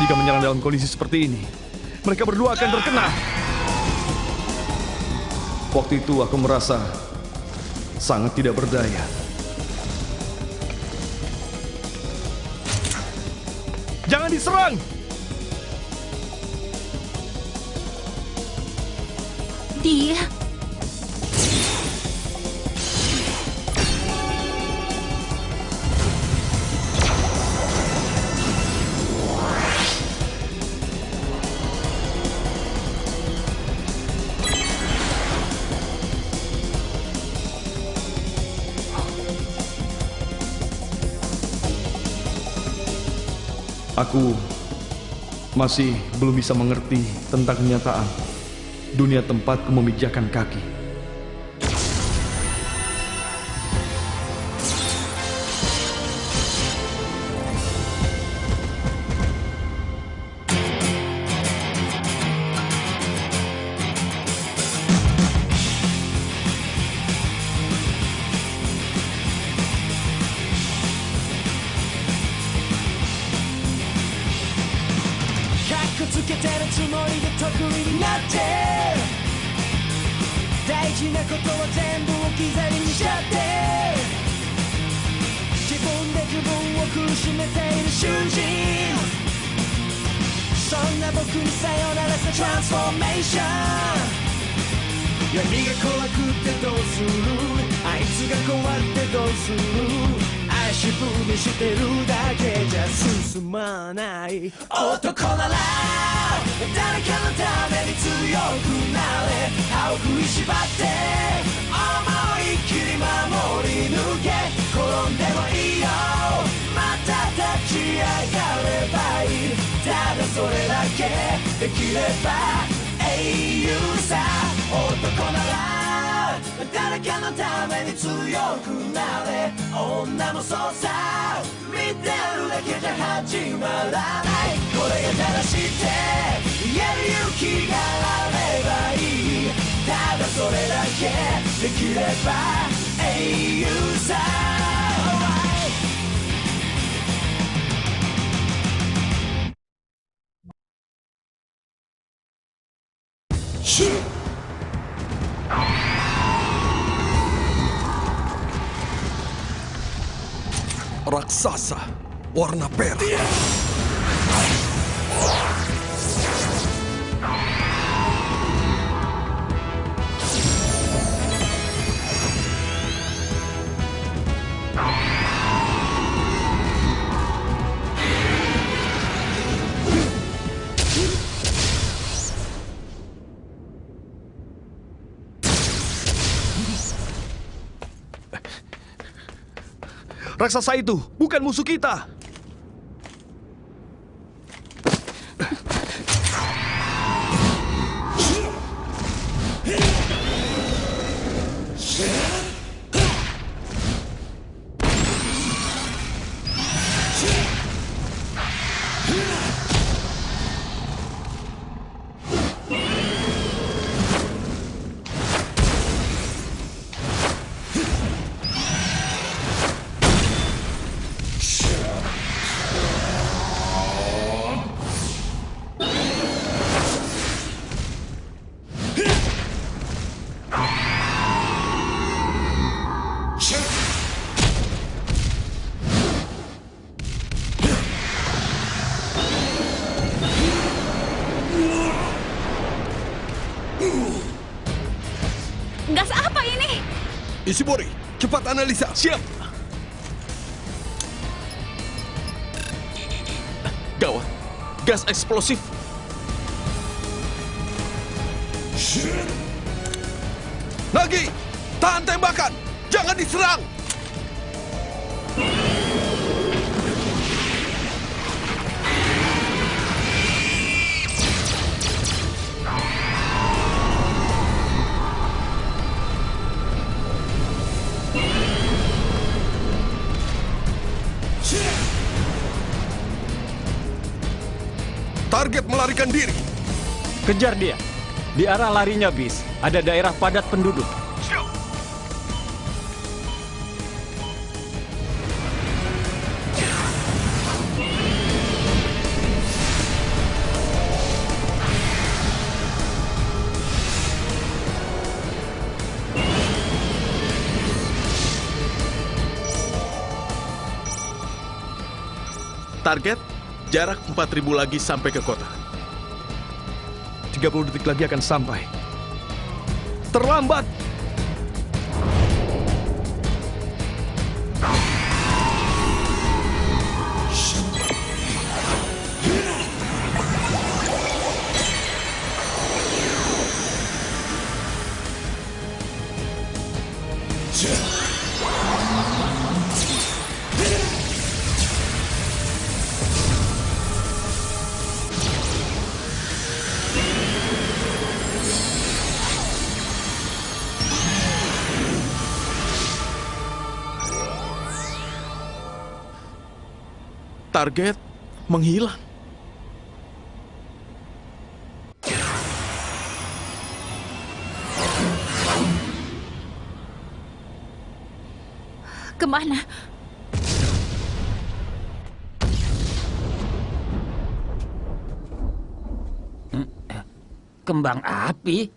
Jika menyerang dalam kondisi seperti ini, mereka berdua akan terkena. Waktu itu aku merasa sangat tidak berdaya. Jangan diserang! Dia... Aku masih belum bisa mengerti tentang kenyataan dunia tempatku memijakkan kaki. Raksasa warna merah. Raksasa itu bukan musuh kita. Gas apa ini? Ishimori, cepat analisa. Siap. Gawat, gas eksplosif. Nagi, tahan tembakan. Jangan diserang. Target melarikan diri. Kejar dia. Di arah larinya bis, ada daerah padat penduduk. Target, jarak 4.000 lagi sampai ke kota. 30 detik lagi akan sampai. Terlambat! Target menghilang. Kemana? Kembang api?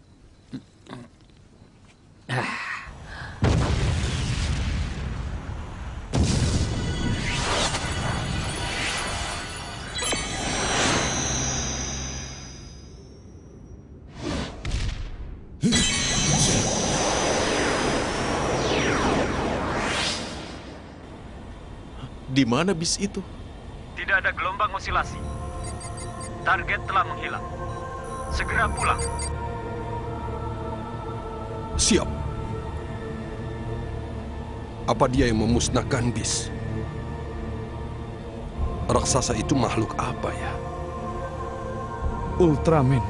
Di mana bis itu? Tidak ada gelombang osilasi. Target telah menghilang. Segera pulang. Siap. Apa dia yang memusnahkan bis? Raksasa itu makhluk apa ya? Ultraman.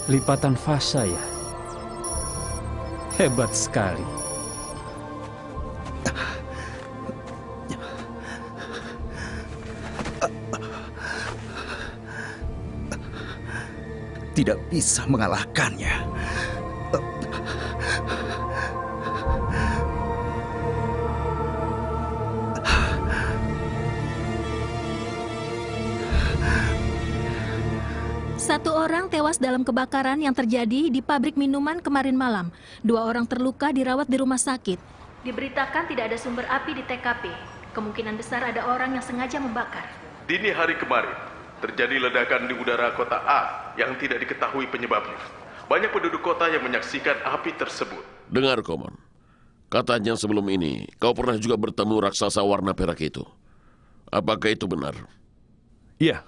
Lipatan fasa ya? Hebat sekali. Tidak bisa mengalahkannya. Satu orang tewas dalam kebakaran yang terjadi di pabrik minuman kemarin malam. 2 orang terluka dirawat di rumah sakit. Diberitakan tidak ada sumber api di TKP. Kemungkinan besar ada orang yang sengaja membakar. Dini hari kemarin, terjadi ledakan di udara kota A yang tidak diketahui penyebabnya. Banyak penduduk kota yang menyaksikan api tersebut. Dengar, Komon. Katanya sebelum ini, kau pernah juga bertemu raksasa warna perak itu. Apakah itu benar? Iya,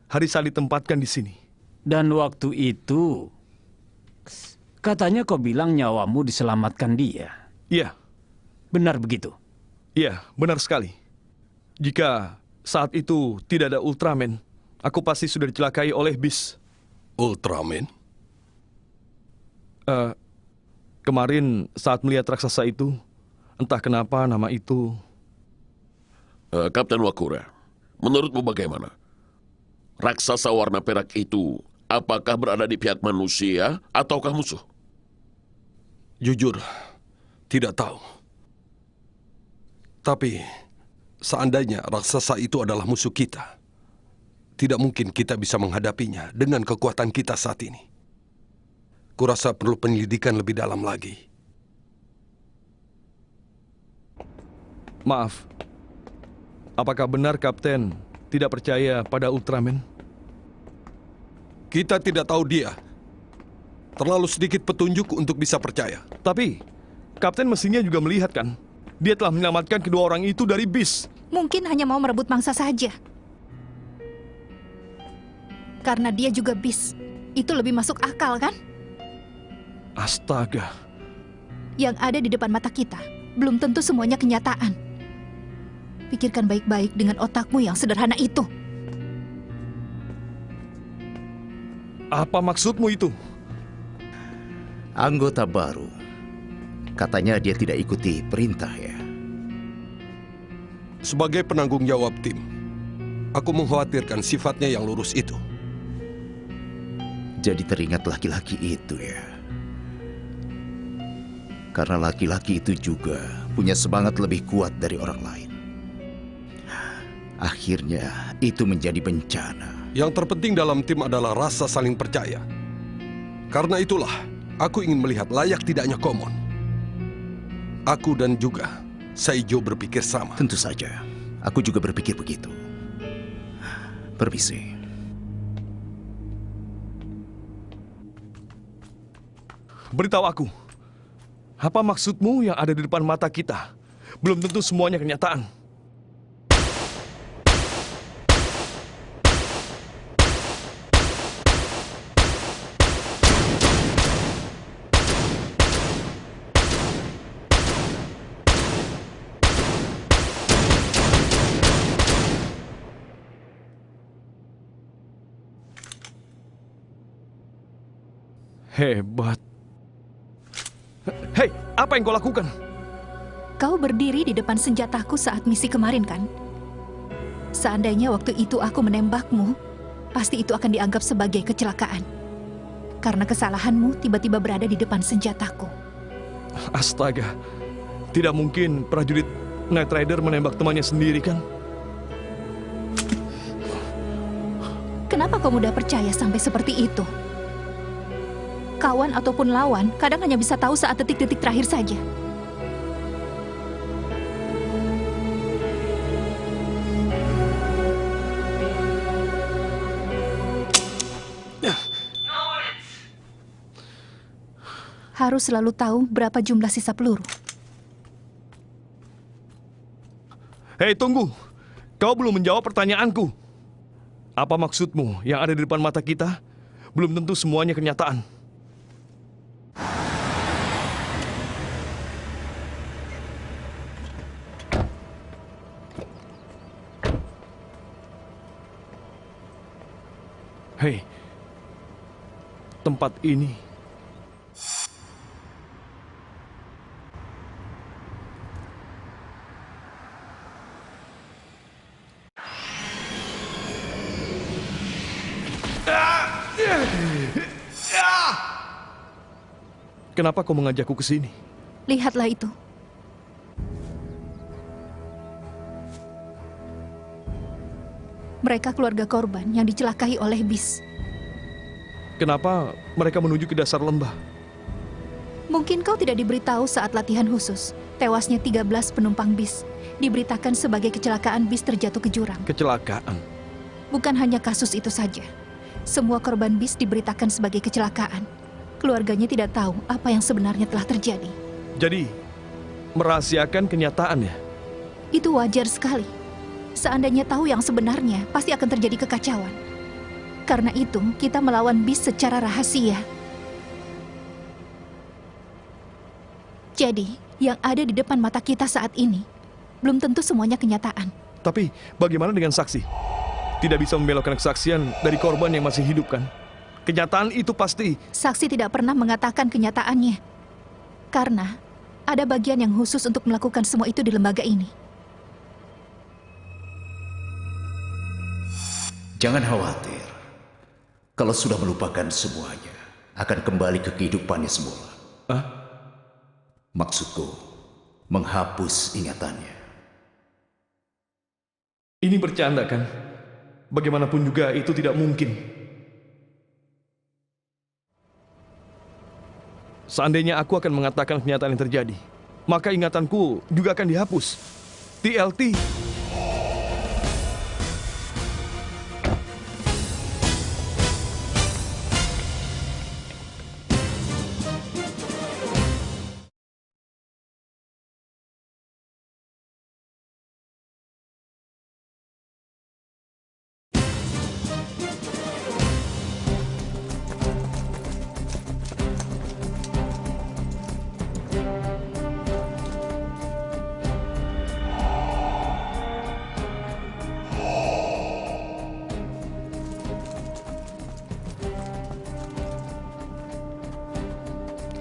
Harisa ditempatkan di sini. Dan waktu itu, katanya kau bilang nyawamu diselamatkan dia. Iya. Benar begitu? Iya, benar sekali. Jika saat itu tidak ada Ultraman, aku pasti sudah dicelakai oleh bis. Ultraman? Kemarin saat melihat raksasa itu, entah kenapa nama itu... Kapten Wakura, menurutmu bagaimana? Raksasa warna perak itu apakah berada di pihak manusia ataukah musuh? Jujur, tidak tahu. Tapi, seandainya raksasa itu adalah musuh kita, tidak mungkin kita bisa menghadapinya dengan kekuatan kita saat ini. Kurasa perlu penyelidikan lebih dalam lagi. Maaf, apakah benar Kapten tidak percaya pada Ultraman? Kita tidak tahu dia. Terlalu sedikit petunjuk untuk bisa percaya. Tapi, Kapten mestinya juga melihat kan? Dia telah menyelamatkan kedua orang itu dari bis. Mungkin hanya mau merebut mangsa saja. Karena dia juga bis. Itu lebih masuk akal, kan? Astaga. Yang ada di depan mata kita belum tentu semuanya kenyataan. Pikirkan baik-baik dengan otakmu yang sederhana itu. Apa maksudmu itu? Anggota baru. Katanya dia tidak ikuti perintah ya. Sebagai penanggung jawab tim, aku mengkhawatirkan sifatnya yang lurus itu. Jadi teringat laki-laki itu ya. Karena laki-laki itu juga punya semangat lebih kuat dari orang lain. Akhirnya itu menjadi bencana. Yang terpenting dalam tim adalah rasa saling percaya. Karena itulah, aku ingin melihat layak tidaknya Komon. Aku dan juga Saijo berpikir sama. Tentu saja, aku juga berpikir begitu. Permisi. Beritahu aku, apa maksudmu yang ada di depan mata kita? Belum tentu semuanya kenyataan. Hebat. Hei, apa yang kau lakukan? Kau berdiri di depan senjataku saat misi kemarin, kan? Seandainya waktu itu aku menembakmu, pasti itu akan dianggap sebagai kecelakaan. Karena kesalahanmu tiba-tiba berada di depan senjataku. Astaga, tidak mungkin prajurit Knight Rider menembak temannya sendiri, kan? Kenapa kau mudah percaya sampai seperti itu? Kawan ataupun lawan kadang hanya bisa tahu saat detik-detik terakhir saja. Harus selalu tahu berapa jumlah sisa peluru. Hei, tunggu. Kau belum menjawab pertanyaanku. Apa maksudmu yang ada di depan mata kita? Belum tentu semuanya kenyataan. Hei, tempat ini kenapa kau mengajakku ke sini? Lihatlah itu. Mereka keluarga korban yang dicelakai oleh bis. Kenapa mereka menuju ke dasar lembah? Mungkin kau tidak diberitahu saat latihan khusus. Tewasnya 13 penumpang bis diberitakan sebagai kecelakaan bis terjatuh ke jurang. Kecelakaan? Bukan hanya kasus itu saja. Semua korban bis diberitakan sebagai kecelakaan. Keluarganya tidak tahu apa yang sebenarnya telah terjadi. Jadi, merahasiakan kenyataannya? Itu wajar sekali. Seandainya tahu yang sebenarnya, pasti akan terjadi kekacauan. Karena itu, kita melawan bis secara rahasia. Jadi, yang ada di depan mata kita saat ini, belum tentu semuanya kenyataan. Tapi, bagaimana dengan saksi? Tidak bisa membelokkan kesaksian dari korban yang masih hidup, kan? Kenyataan itu pasti... Saksi tidak pernah mengatakan kenyataannya. Karena ada bagian yang khusus untuk melakukan semua itu di lembaga ini. Jangan khawatir. Kalau sudah melupakan semuanya, akan kembali ke kehidupannya semula. Hah? Maksudku, menghapus ingatannya. Ini bercanda, kan? Bagaimanapun juga itu tidak mungkin. Seandainya aku akan mengatakan kenyataan yang terjadi, maka ingatanku juga akan dihapus. TLT.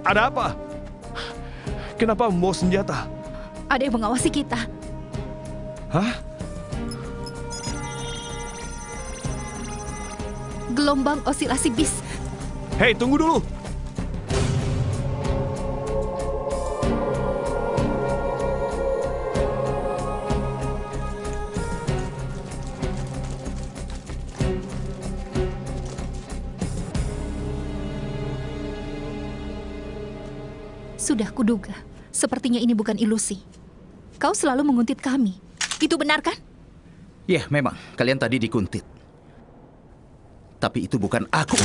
Ada apa? Kenapa membawa senjata? Ada yang mengawasi kita. Hah? Gelombang osilasi bis. Hei, tunggu dulu! Sudah kuduga, sepertinya ini bukan ilusi. Kau selalu menguntit kami. Itu benar kan? Ya, memang. Kalian tadi dikuntit. Tapi itu bukan aku.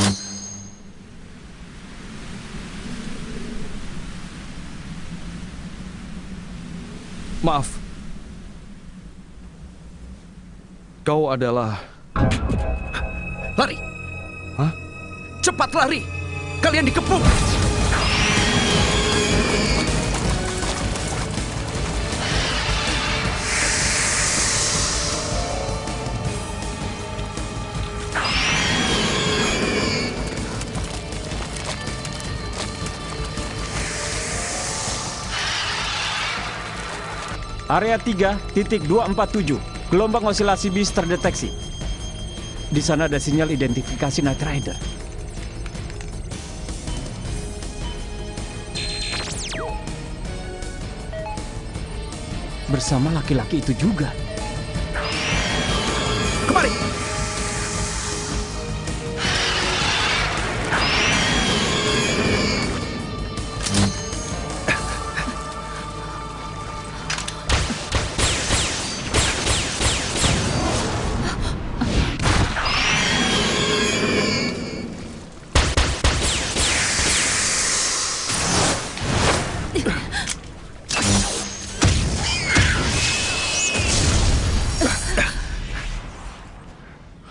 Maaf. Kau adalah... Lari! Hah? Cepat lari! Kalian dikepung! Area 3.247, gelombang osilasi bis terdeteksi. Di sana ada sinyal identifikasi Night Rider. Bersama laki-laki itu juga. Kemari!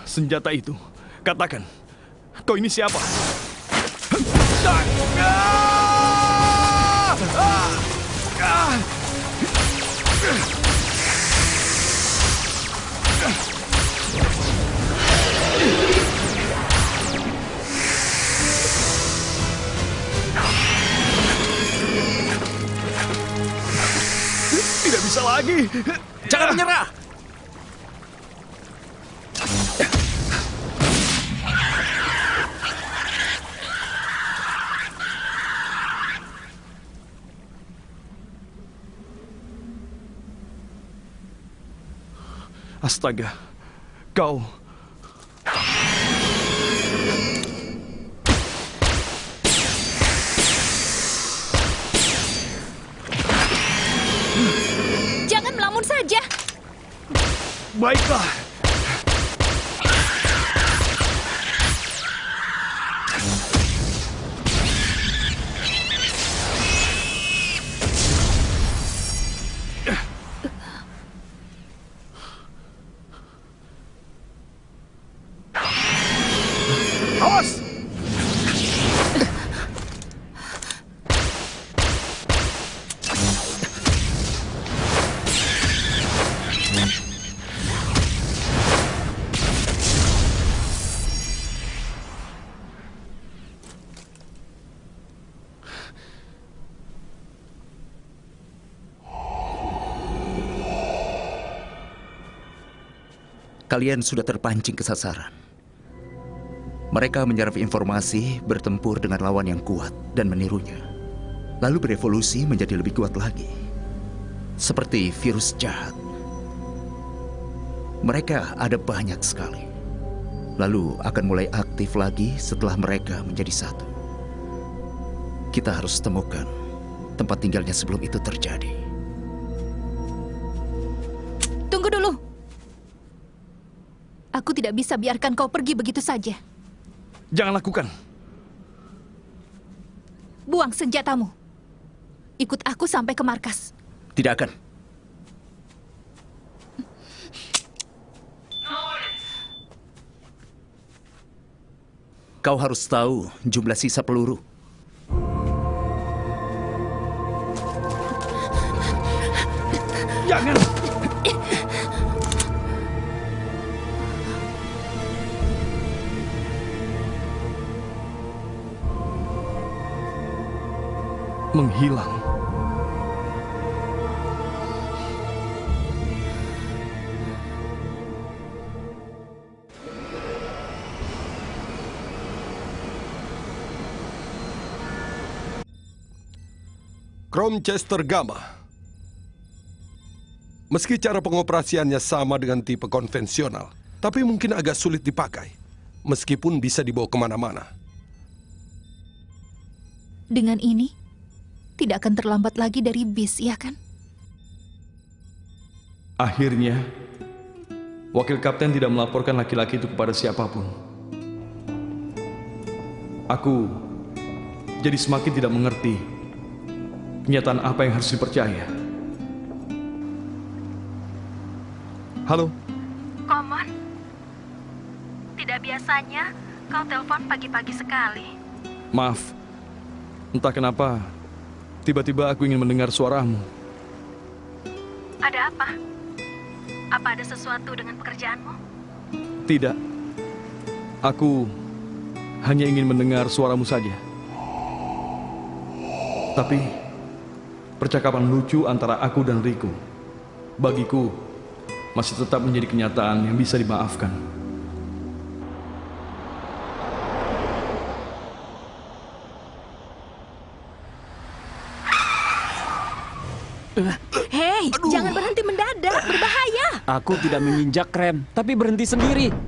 Senjata itu, katakan, kau ini siapa? Tidak bisa lagi. Jangan menyerah! Astaga, kau... Jangan melamun saja. Baiklah. Awas! Kalian sudah terpancing ke sasaran. Mereka menyerap informasi, bertempur dengan lawan yang kuat, dan menirunya. Lalu berevolusi menjadi lebih kuat lagi. Seperti virus jahat. Mereka ada banyak sekali. Lalu akan mulai aktif lagi setelah mereka menjadi satu. Kita harus temukan tempat tinggalnya sebelum itu terjadi. Tunggu dulu. Aku tidak bisa biarkan kau pergi begitu saja. Jangan lakukan. Buang senjatamu. Ikut aku sampai ke markas. Tidak akan. Kau harus tahu jumlah sisa peluru. Jangan! Menghilang. Chromechester Gamma. Meski cara pengoperasiannya sama dengan tipe konvensional, tapi mungkin agak sulit dipakai, meskipun bisa dibawa kemana-mana. Dengan ini, tidak akan terlambat lagi dari bis, ya kan? Akhirnya, wakil kapten tidak melaporkan laki-laki itu kepada siapapun. Aku jadi semakin tidak mengerti kenyataan apa yang harus dipercaya. Halo? Komon, tidak biasanya kau telepon pagi-pagi sekali. Maaf, entah kenapa tiba-tiba aku ingin mendengar suaramu. Ada apa? Apa ada sesuatu dengan pekerjaanmu? Tidak, aku hanya ingin mendengar suaramu saja. Tapi percakapan lucu antara aku dan Riku bagiku masih tetap menjadi kenyataan yang bisa dimaafkan. Hei, jangan berhenti mendadak, berbahaya. Aku tidak menginjak rem, tapi berhenti sendiri.「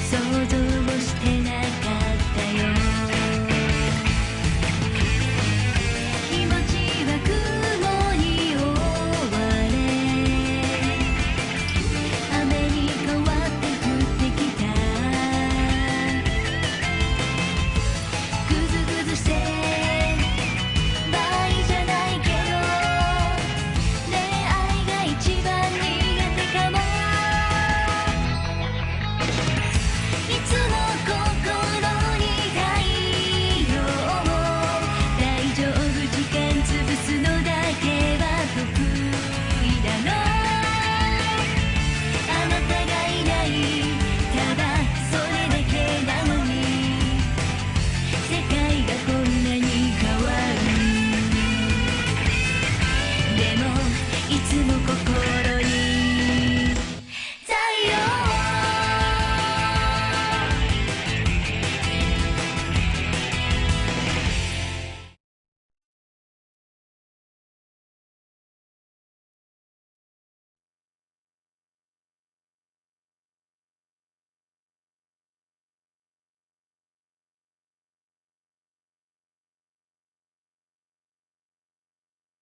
想像をして